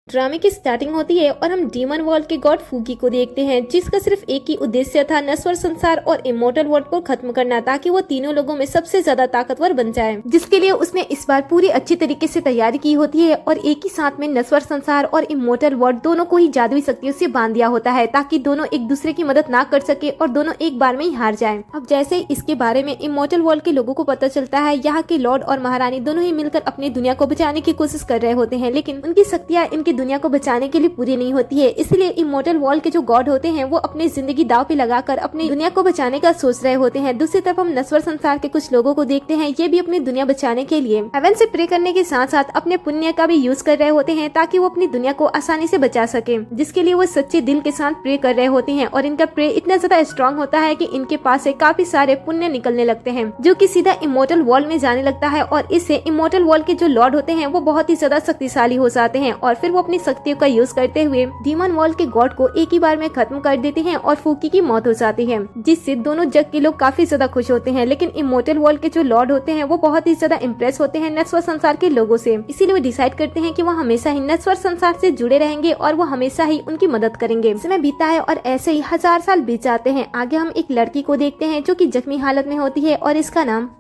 ड्रामे की स्टार्टिंग होती है और हम डीमन वर्ल्ड के गॉड फूकी को देखते हैं, जिसका सिर्फ एक ही उद्देश्य था, नश्वर संसार और इमोर्टल वर्ल्ड को खत्म करना, ताकि वो तीनों लोगों में सबसे ज्यादा ताकतवर बन जाए। जिसके लिए उसने इस बार पूरी अच्छी तरीके से तैयारी की होती है और एक ही साथ में नश्वर संसार और इमोर्टल वर्ल्ड दोनों को ही जादुई शक्तियों से बांध दिया होता है, ताकि दोनों एक दूसरे की मदद ना कर सके और दोनों एक बार में ही हार जाए। अब जैसे ही इसके बारे में इमोर्टल वर्ल्ड के लोगों को पता चलता है, यहाँ के लॉर्ड और महारानी दोनों ही मिलकर अपनी दुनिया को बचाने की कोशिश कर रहे होते हैं, लेकिन उनकी शक्तियाँ इनकी दुनिया को बचाने के लिए पूरी नहीं होती है। इसलिए इमोर्टल वर्ल्ड के जो गॉड होते हैं वो अपनी जिंदगी दांव पे लगाकर अपनी दुनिया को बचाने का सोच रहे होते हैं। दूसरी तरफ हम नश्वर संसार के कुछ लोगों को देखते हैं, ये भी अपनी दुनिया बचाने के लिए हेवन से प्रे करने के साथ साथ अपने पुण्य का भी यूज कर रहे होते हैं, ताकि वो अपनी दुनिया को आसानी से बचा सके, जिसके लिए वो सच्चे दिल के साथ प्रे कर रहे होते हैं। और इनका प्रे इतना ज्यादा स्ट्रॉन्ग होता है कि इनके पास से काफी सारे पुण्य निकलने लगते हैं, जो कि सीधा इमोर्टल वर्ल्ड में जाने लगता है। और इससे इमोर्टल वर्ल्ड के जो लॉर्ड होते हैं वो बहुत ही ज्यादा शक्तिशाली हो जाते हैं और फिर वो अपनी शक्तियों का यूज करते हुए डीमन वर्ल्ड के गॉड को एक ही बार में खत्म कर देते हैं और फूकी की मौत हो जाती है, जिससे दोनों जग के लोग काफी ज्यादा खुश होते हैं। लेकिन इमोर्टल वर्ल्ड के जो लॉर्ड होते हैं वो बहुत ही ज्यादा इम्प्रेस होते हैं नश्वर संसार के लोगों से, इसीलिए वो डिसाइड करते हैं कि वो हमेशा ही नश्वर संसार से जुड़े रहेंगे और वो हमेशा ही उनकी मदद करेंगे। समय बीता है और ऐसे ही 1000 साल बीत जाते हैं। आगे हम एक लड़की को देखते हैं जो कि जख्मी हालत में होती है और इसका नाम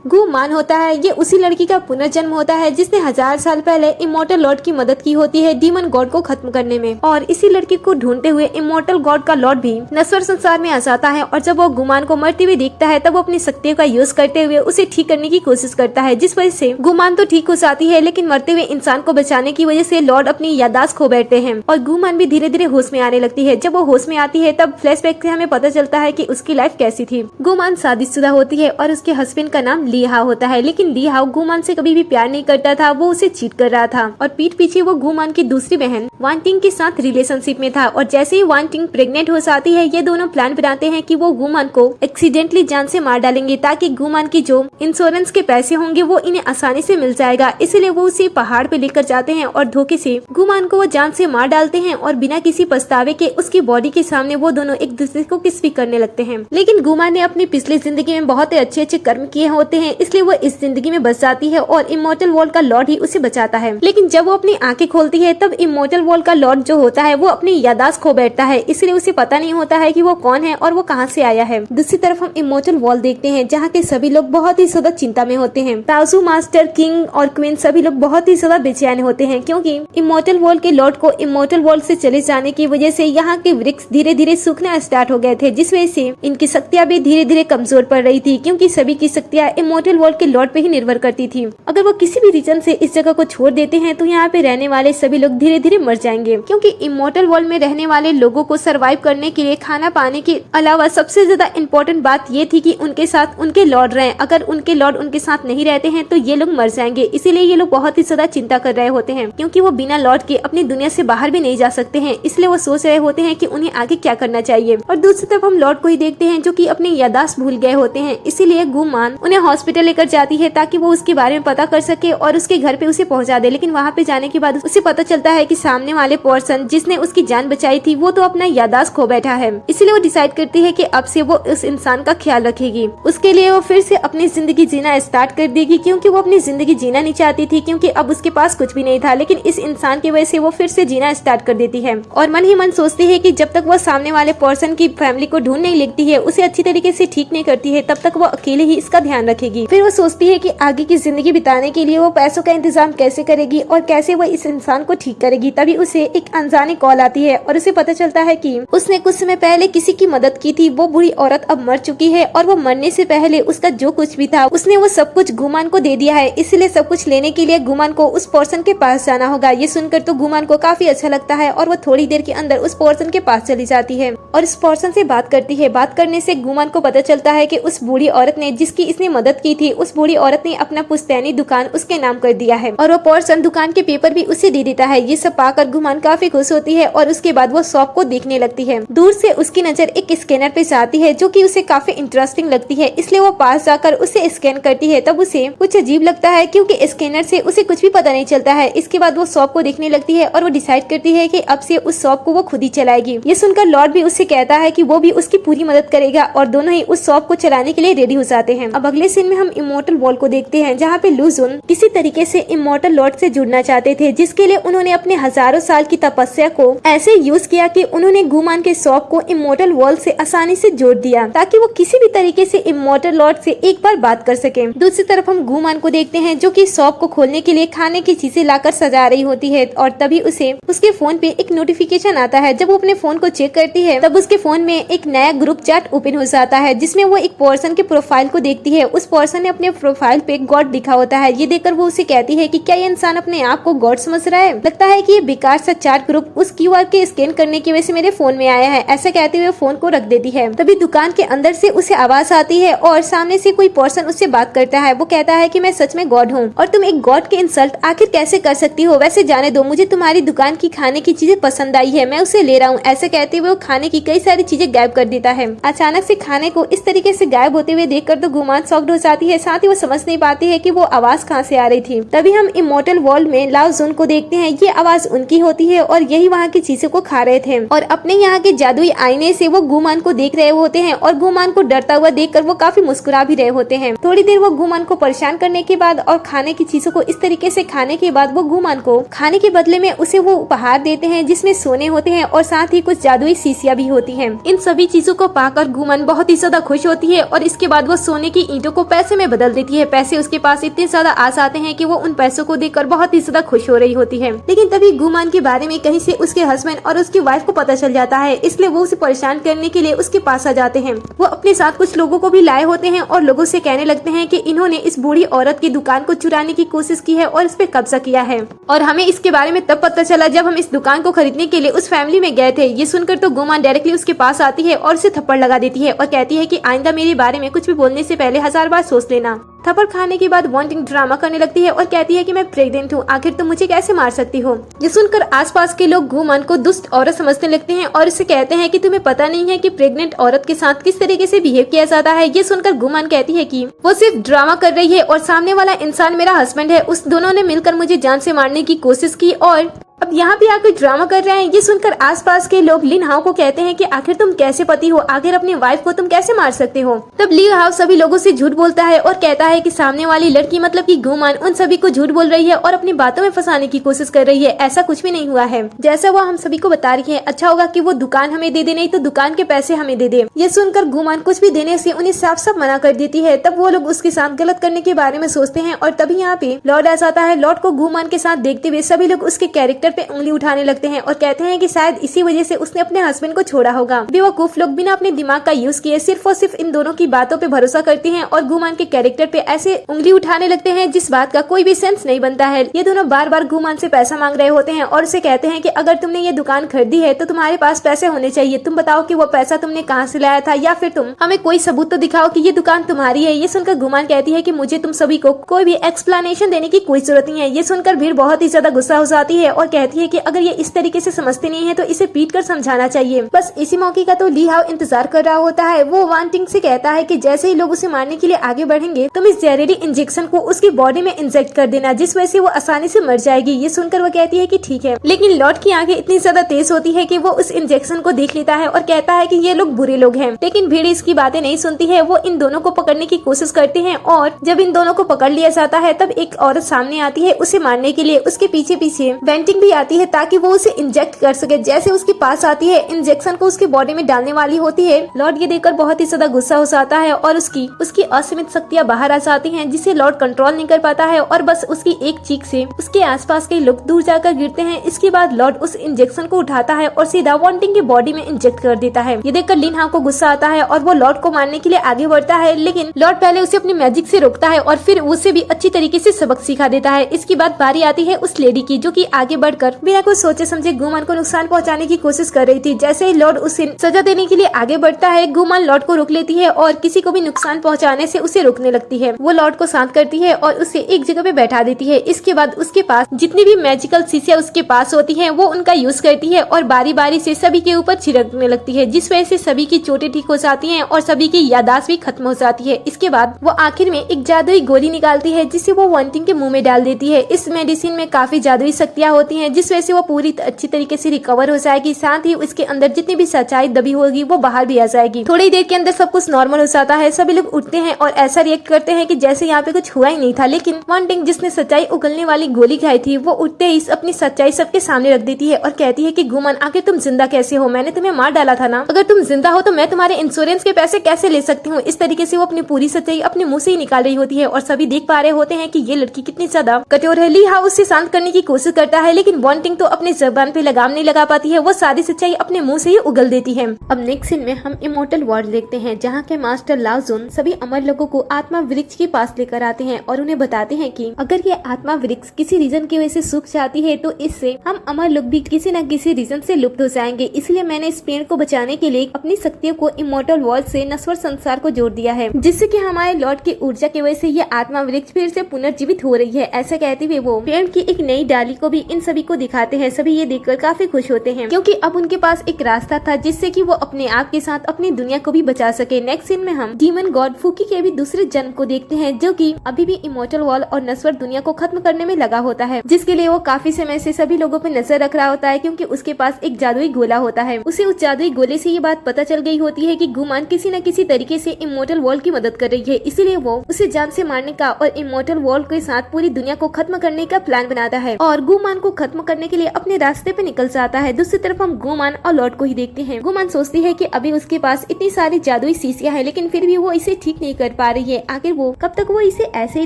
गुमान होता है। ये उसी लड़की का पुनर्जन्म होता है जिसने 1000 साल पहले इमोर्टल लॉर्ड की मदद की होती है डीमन गॉड को खत्म करने में। और इसी लड़की को ढूंढते हुए इमोर्टल गॉड का लॉर्ड भी नश्वर संसार में आ जाता है और जब वो गुमान को मरते हुए देखता है तब वो अपनी शक्तियों का यूज करते हुए उसे ठीक करने की कोशिश करता है, जिस वजह से गुमान तो ठीक हो जाती है, लेकिन मरते हुए इंसान को बचाने की वजह से लॉर्ड अपनी याददाश्त खो बैठते हैं और गुमान भी धीरे धीरे होश में आने लगती है। जब वो होश में आती है तब फ्लैशबैक से हमें पता चलता है कि उसकी लाइफ कैसी थी। गुमान शादीशुदा होती है और उसके हस्बैंड का नाम लीहा होता है, लेकिन लीहा गुमान से कभी भी प्यार नहीं करता था, वो उसे चीट कर रहा था और पीठ पीछे वो गुमान की दूसरी बहन वांटिंग के साथ रिलेशनशिप में था। और जैसे ही वांटिंग प्रेग्नेंट हो जाती है, ये दोनों प्लान बनाते हैं कि वो गुमान को एक्सीडेंटली जान से मार डालेंगे, ताकि गुमान की जो इंश्योरेंस के पैसे होंगे वो इन्हें आसानी से मिल जाएगा। इसलिए वो उसे पहाड़ पे लेकर जाते हैं और धोखे से गुमान को वो जान से मार डालते हैं और बिना किसी पछतावे के उसकी बॉडी के सामने वो दोनों एक दूसरे को किस भी करने लगते हैं। लेकिन गुमान ने अपनी पिछली जिंदगी में बहुत ही अच्छे अच्छे कर्म किए होते हैं, इसलिए वो इस जिंदगी में बच जाती है और इमोर्टल वर्ल्ड का लॉर्ड ही उसे बचाता है। लेकिन जब वो अपनी आंखें खोलती है तब इमोर्टल वर्ल्ड का लॉर्ड जो होता है वो अपनी याददाश्त खो बैठता है, इसलिए उसे पता नहीं होता है कि वो कौन है और वो कहां से आया है। दूसरी तरफ हम इमोर्टल वर्ल्ड देखते हैं जहाँ के सभी लोग बहुत ही ज्यादा चिंता में होते हैं। ताजू मास्टर, किंग और क्वीन सभी लोग बहुत ही ज्यादा बेचैन होते हैं, क्योंकि इमोर्टल वर्ल्ड के लॉर्ड को इमोर्टल वर्ल्ड से चले जाने की वजह से यहाँ के वृक्ष धीरे धीरे सूखना स्टार्ट हो गए थे, जिस वजह से इनकी शक्तियां भी धीरे धीरे कमजोर पड़ रही थी, क्योंकि सभी की शक्तियां इमोर्टल वर्ल्ड के लॉर्ड पे ही निर्भर करती थी। अगर वो किसी भी रीजन से इस जगह को छोड़ देते हैं तो यहाँ पे रहने वाले सभी लोग धीरे धीरे मर जाएंगे, क्योंकि इमोर्टल वर्ल्ड में रहने वाले लोगों को सरवाइव करने के लिए खाना पाने के अलावा सबसे ज्यादा इम्पोर्टेंट बात ये थी कि उनके साथ उनके लॉर्ड रहें। अगर उनके लॉर्ड उनके साथ नहीं रहते हैं तो ये लोग मर जाएंगे, इसीलिए ये लोग बहुत ही ज्यादा चिंता कर रहे होते हैं, क्योंकि वो बिना लॉर्ड के अपनी दुनिया से बाहर भी नहीं जा सकते हैं। इसलिए वो सोच रहे होते हैं कि उन्हें आगे क्या करना चाहिए। और दूसरी तरफ हम लॉर्ड को ही देखते हैं जो कि अपनी याददाश्त भूल गए होते हैं, इसीलिए गुमान उन्हें हॉस्पिटल लेकर जाती है ताकि वो उसके बारे में पता कर सके और उसके घर पे उसे पहुंचा दे। लेकिन वहाँ पे जाने के बाद उसे पता चलता है कि सामने वाले पर्सन जिसने उसकी जान बचाई थी वो तो अपना याददाश्त खो बैठा है, इसलिए वो डिसाइड करती है कि अब से वो उस इंसान का ख्याल रखेगी। उसके लिए वो फिर से अपनी जिंदगी जीना स्टार्ट कर देगी, क्योंकि वो अपनी जिंदगी जीना नहीं चाहती थी, क्योंकि अब उसके पास कुछ भी नहीं था। लेकिन इस इंसान की वजह से वो फिर से जीना स्टार्ट कर देती है और मन ही मन सोचती है कि जब तक वो सामने वाले पर्सन की फैमिली को ढूंढ नहीं लेती है, उसे अच्छी तरीके से ठीक नहीं करती है, तब तक वो अकेले ही इसका ध्यान रखेगी। फिर वो सोचती है कि आगे की जिंदगी बिताने के लिए वो पैसों का इंतजाम कैसे करेगी और कैसे वो इस इंसान को ठीक करेगी। तभी उसे एक अनजानी कॉल आती है और उसे पता चलता है कि उसने कुछ समय पहले किसी की मदद की थी। वो बुरी औरत अब मर चुकी है और वो मरने से पहले उसका जो कुछ भी था उसने वो सब कुछ गुमान को दे दिया है, इसलिए सब कुछ लेने के लिए गुमान को उस पर्सन के पास जाना होगा। ये सुनकर तो गुमान को काफी अच्छा लगता है और वो थोड़ी देर के अंदर उस पर्सन के पास चली जाती है और उस पर्सन से बात करती है। बात करने से गुमान को पता चलता है कि उस बूढ़ी औरत ने जिसकी इसने मदद की थी, उस बूढ़ी औरत ने अपना पुश्तैनी दुकान उसके नाम कर दिया है और वो पर्सन दुकान के पेपर भी उसे दे देता है। ये सब पाकर गुमान काफी खुश होती है और उसके बाद वो शॉप को देखने लगती है। दूर से उसकी नजर एक स्कैनर पे जाती है जो कि उसे काफी इंटरेस्टिंग लगती है, इसलिए वो पास जाकर उसे स्कैन करती है। तब उसे कुछ अजीब लगता है क्योंकि स्कैनर से उसे कुछ भी पता नहीं चलता है। इसके बाद वो शॉप को देखने लगती है और वो डिसाइड करती है कि अब से उस शॉप को वो खुद ही चलाएगी। ये सुनकर लॉर्ड भी उससे कहता है कि वो भी उसकी पूरी मदद करेगा और दोनों ही उस शॉप को चलाने के लिए रेडी हो जाते हैं। अब अगले से सीन में हम इमोर्टल वॉल को देखते हैं, जहाँ पे लू जुन किसी तरीके से इमोर्टल लॉर्ड से जुड़ना चाहते थे, जिसके लिए उन्होंने अपने हजारों साल की तपस्या को ऐसे यूज किया कि उन्होंने गुमान के शॉप को इमोर्टल वॉल से आसानी से जोड़ दिया, ताकि वो किसी भी तरीके से इमोर्टल लॉर्ड से एक बार बात कर सके। दूसरी तरफ हम गुमान को देखते हैं, जो कि शॉप को खोलने के लिए खाने की चीजें लाकर सजा रही होती है, और तभी उसे उसके फोन पे एक नोटिफिकेशन आता है। जब वो अपने फोन को चेक करती है, तब उसके फोन में एक नया ग्रुप चैट ओपन हो जाता है, जिसमें वो एक पर्सन के प्रोफाइल को देखती है। उस पर्सन ने अपने प्रोफाइल पे गॉड लिखा होता है। ये देखकर वो उसे कहती है कि क्या ये इंसान अपने आप को गॉड समझ रहा है? लगता है कि ये बेकार सा चैट ग्रुप उस क्यूआर के स्कैन करने की वजह से मेरे फोन में आया है। ऐसा कहते हुए फोन को रख देती है। तभी दुकान के अंदर से उसे आवाज आती है और सामने से कोई पर्सन उससे बात करता है। वो कहता है कि मैं सच में गॉड हूँ और तुम एक गॉड के इंसल्ट आखिर कैसे कर सकती हो? वैसे जाने दो, मुझे तुम्हारी दुकान की खाने की चीजें पसंद आई है, मैं उसे ले रहा हूँ। ऐसे कहते हुए वो खाने की कई सारी चीजें गायब कर देता है। अचानक से खाने को इस तरीके से गायब होते हुए देखकर तो गुमान शॉक्ड हो जाती है। साथ ही वो समझ नहीं पाती है कि वो आवाज कहाँ से आ रही थी। तभी हम इमोर्टल वर्ल्ड में लाओ जुन को देखते हैं। ये आवाज उनकी होती है और यही वहाँ की चीजों को खा रहे थे और अपने यहाँ के जादुई आईने से वो गुमान को देख रहे होते हैं और गुमान को डरता हुआ देखकर वो काफी मुस्कुरा भी रहे होते हैं। थोड़ी देर वो गुमान को परेशान करने के बाद और खाने की चीजों को इस तरीके से खाने के बाद वो गुमान को खाने के बदले में उसे वो उपहार देते हैं, जिसमें सोने होते हैं और साथ ही कुछ जादुई शीशियां भी होती हैं। इन सभी चीजों को पाकर गुमान बहुत ही ज्यादा खुश होती है और इसके बाद वो सोने की ईंटों को पैसे में बदल देती है। पैसे उसके पास इतने ज्यादा आ जाते हैं कि वो उन पैसों को देखकर बहुत ही ज्यादा खुश हो रही होती है। लेकिन तभी गुमान के बारे में कहीं से उसके हस्बैंड और उसकी वाइफ को पता चल जाता है, इसलिए वो उसे परेशान करने के लिए उसके पास आ जाते हैं। वो अपने साथ कुछ लोगों को भी लाए होते हैं और लोगों से कहने लगते हैं कि इन्होंने इस बूढ़ी औरत की दुकान को चुराने की कोशिश की है और इस पे कब्जा किया है, और हमें इसके बारे में तब पता चला जब हम इस दुकान को खरीदने के लिए उस फैमिली में गए थे। ये सुनकर तो गुमान डायरेक्टली उसके पास आती है और उसे थप्पड़ लगा देती है और कहती है कि आइंदा मेरे बारे में कुछ भी बोलने से पहले 1000 बार सोच लेना। थप्पड़ खाने के बाद वांटिंग ड्रामा करने लगती है और कहती है कि मैं प्रेग्नेंट हूँ, आखिर तुम मुझे कैसे मार सकती हो? ये सुनकर आसपास के लोग गुमान को दुष्ट औरत समझने लगते हैं और इसे कहते हैं कि तुम्हें पता नहीं है कि प्रेग्नेंट औरत के साथ किस तरीके से बिहेव किया जाता है। ये सुनकर गुमान कहती है कि वो सिर्फ ड्रामा कर रही है और सामने वाला इंसान मेरा हस्बैंड है, उस दोनों ने मिलकर मुझे जान से मारने की कोशिश की और अब यहाँ पे आकर ड्रामा कर रहे हैं। ये सुनकर आसपास के लोग लिन हाओ को कहते हैं कि आखिर तुम कैसे पति हो, आखिर अपनी वाइफ को तुम कैसे मार सकते हो? तब ली हाओ सभी लोगों से झूठ बोलता है और कहता है कि सामने वाली लड़की मतलब कि गुमान उन सभी को झूठ बोल रही है और अपनी बातों में फंसाने की कोशिश कर रही है। ऐसा कुछ भी नहीं हुआ है जैसा वो हम सभी को बता रही है। अच्छा होगा कि वो दुकान हमें दे दे, नहीं तो दुकान के पैसे हमें दे दे। ये सुनकर गुमान कुछ भी देने से उन्हें साफ साफ मना कर देती है। तब वो लोग उसके साथ गलत करने के बारे में सोचते हैं और तभी यहाँ पे लॉर्ड आ जाता है। लॉर्ड को गुमान के साथ देखते हुए सभी लोग उसके कैरेक्टर पे उंगली उठाने लगते हैं और कहते हैं कि शायद इसी वजह से उसने अपने हस्बैंड को छोड़ा होगा। बेवकूफ लोग बिना अपने दिमाग का यूज किए सिर्फ और सिर्फ इन दोनों की बातों पे भरोसा करते हैं और गुमान के कैरेक्टर पे ऐसे उंगली उठाने लगते हैं जिस बात का कोई भी सेंस नहीं बनता है। ये दोनों बार बार गुमान से पैसा मांग रहे होते हैं और उसे कहते हैं कि अगर तुमने ये दुकान खरीदी है तो तुम्हारे पास पैसे होने चाहिए। तुम बताओ कि वो पैसा तुमने कहाँ से लाया था, या फिर तुम हमें कोई सबूत तो दिखाओ कि ये दुकान तुम्हारी है। ये सुनकर गुमान कहती है कि मुझे तुम सभी को कोई भी एक्सप्लेनेशन देने की कोई जरूरत नहीं है। ये सुनकर भीड़ बहुत ही ज्यादा गुस्सा हो जाती है और कहती है कि अगर ये इस तरीके से समझते नहीं है तो इसे पीट कर समझाना चाहिए। बस इसी मौके का तो ली हाओ इंतजार कर रहा होता है। वो वांटिंग से कहता है कि जैसे ही लोग उसे मारने के लिए आगे बढ़ेंगे तुम इस जहरीली इंजेक्शन को उसकी बॉडी में इंजेक्ट कर देना, जिस वजह से वो आसानी से मर जाएगी। ये सुनकर वो कहती है कि ठीक है, लेकिन लॉर्ड की आंखें इतनी ज्यादा तेज होती है कि वो उस इंजेक्शन को देख लेता है और कहता है कि ये लोग बुरे लोग हैं। लेकिन भीड़ इसकी बातें नहीं सुनती है। वो इन दोनों को पकड़ने की कोशिश करते हैं और जब इन दोनों को पकड़ लिया जाता है तब एक औरत सामने आती है उसे मारने के लिए। उसके पीछे पीछे वेंटिंग भी आती है ताकि वो उसे इंजेक्ट कर सके। जैसे उसके पास आती है, इंजेक्शन को उसकी बॉडी में डालने वाली होती है। लॉर्ड ये देखकर बहुत ही ज्यादा गुस्सा हो जाता है और उसकी असीमित शक्तियां बाहर आ जाती हैं, जिसे लॉर्ड कंट्रोल नहीं कर पाता है और बस उसकी एक चीख से उसके आसपास के लोग दूर जाकर गिरते हैं। इसके बाद लॉर्ड उस इंजेक्शन को उठाता है और सीधा वांटिंग की बॉडी में इंजेक्ट कर देता है। ये देखकर लिन हाओ को गुस्सा आता है और वो लॉर्ड को मारने के लिए आगे बढ़ता है, लेकिन लॉर्ड पहले उसे अपनी मैजिक से रोकता है और फिर उसे भी अच्छी तरीके से सबक सिखा देता है। इसके बाद बारी आती है उस लेडी की, जो कि आगे बढ़कर बिना कुछ सोचे समझे गुमान को नुकसान पहुंचाने की कोशिश कर रही थी। जैसे ही लॉर्ड उसे सजा देने के लिए आगे बढ़ता है, गुमान लॉर्ड को रोक लेती है और किसी को भी नुकसान पहुंचाने से उसे रोकने लगती है। वो लॉर्ड को शांत करती है और उसे एक जगह पे बैठा देती है। इसके बाद उसके पास जितनी भी मैजिकल शीशियां उसके पास होती हैं वो उनका यूज करती है और बारी बारी से सभी के ऊपर छिड़कने लगती है, जिस वजह से सभी की चोटें ठीक हो जाती हैं और सभी की यादाश्त भी खत्म हो जाती है। इसके बाद वो आखिर में एक जादुई गोली निकालती है जिसे वो वांटिंग के मुंह में डाल देती है। इस मेडिसिन में काफी जादुई शक्तियां होती हैं, जिस वजह से वो पूरी अच्छी तरीके से रिकवर हो जाएगी। साथ ही उसके अंदर जितनी भी सच्चाई दबी होगी वो बाहर भी आ जाएगी। थोड़ी देर के अंदर सब कुछ नॉर्मल हो जाता है। सभी लोग उठते हैं और ऐसा रिएक्ट करते हैं कि जैसे यहाँ पे कुछ हुआ ही नहीं था। लेकिन वांटिंग जिसने सच्चाई उगलने वाली गोली खाई थी वो उठते ही अपनी सच्चाई सबके सामने रख देती है और कहती है कि गुमान आखिर तुम जिंदा कैसे हो? मैंने तुम्हें मार डाला था ना। अगर तुम जिंदा हो तो मैं तुम्हारे इंश्योरेंस के पैसे कैसे ले सकती हूँ? इस तरीके से वो अपनी पूरी सच्चाई अपने मुंह से ही निकाल रही होती है और सभी देख पा रहे होते हैं कि ये लड़की कितनी ज्यादा कठोर है। ली हाउ उसे शांत करने की कोशिश करता है लेकिन वांटिंग तो अपने जबान पे लगाम नहीं लगा पाती है। वो सारी सच्चाई अपने मुंह से ही उगल देती है। अब नेक्स्ट सीन में हम इमोर्टल वर्ल्ड देखते हैं जहाँ के मास्टर लाओजुन सभी अमर लोगों को आत्मा वृक्ष के पास लेकर आते हैं और उन्हें बताते हैं कि अगर ये आत्मा वृक्ष किसी रीजन की वजह से सूख जाती है तो इससे हम अमर लोग भी किसी न किसी रीजन से लुप्त हो जाएंगे। इसलिए मैंने इस पेड़ को बचाने के लिए अपनी शक्तियों को इमोर्टल वर्ल्ड से नश्वर संसार को जोड़ दिया है, जिससे कि हमारे लॉर्ड की ऊर्जा की वजह से ये आत्मा वृक्ष फिर से पुनर्जीवित हो रही है। ऐसा कहते हुए वो पेड़ की एक नई डाली को भी इन सभी को दिखाते हैं। सभी ये देखकर काफी खुश होते हैं क्योंकि अब उनके पास एक रास्ता था जिससे कि वो अपने आप के साथ अपनी दुनिया को भी बचा सके। नेक्स्ट सीन में हम डीमन गॉड फूकी के भी दूसरे जन्म को देखते हैं जो कि अभी भी इमोर्टल वर्ल्ड और नश्वर दुनिया को खत्म करने में लगा होता है, जिसके लिए वो काफी समय से सभी लोगों पे नजर रख रहा होता है क्योंकि उसके पास एक जादुई गोला होता है। उसे उस जादुई गोले से ये बात पता चल गई होती है कि गुमान किसी न किसी तरीके से इमोर्टल वर्ल्ड की मदद कर रही है। इसीलिए वो उसे जान से मारने का और इमोर्टल वर्ल्ड के साथ पूरी दुनिया को खत्म करने का प्लान बनाता है और गुमान को खत्म करने के लिए अपने रास्ते पे निकल जाता है। दूसरी तरफ हम गुमान और लॉर्ड को ही देखते हैं। गुमान सोचती है कि अभी उसके पास इतनी सारी जादुई शीशियां हैं लेकिन फिर भी वो इसे ठीक नहीं कर पा रही है। आखिर वो कब तक वो इसे ऐसे ही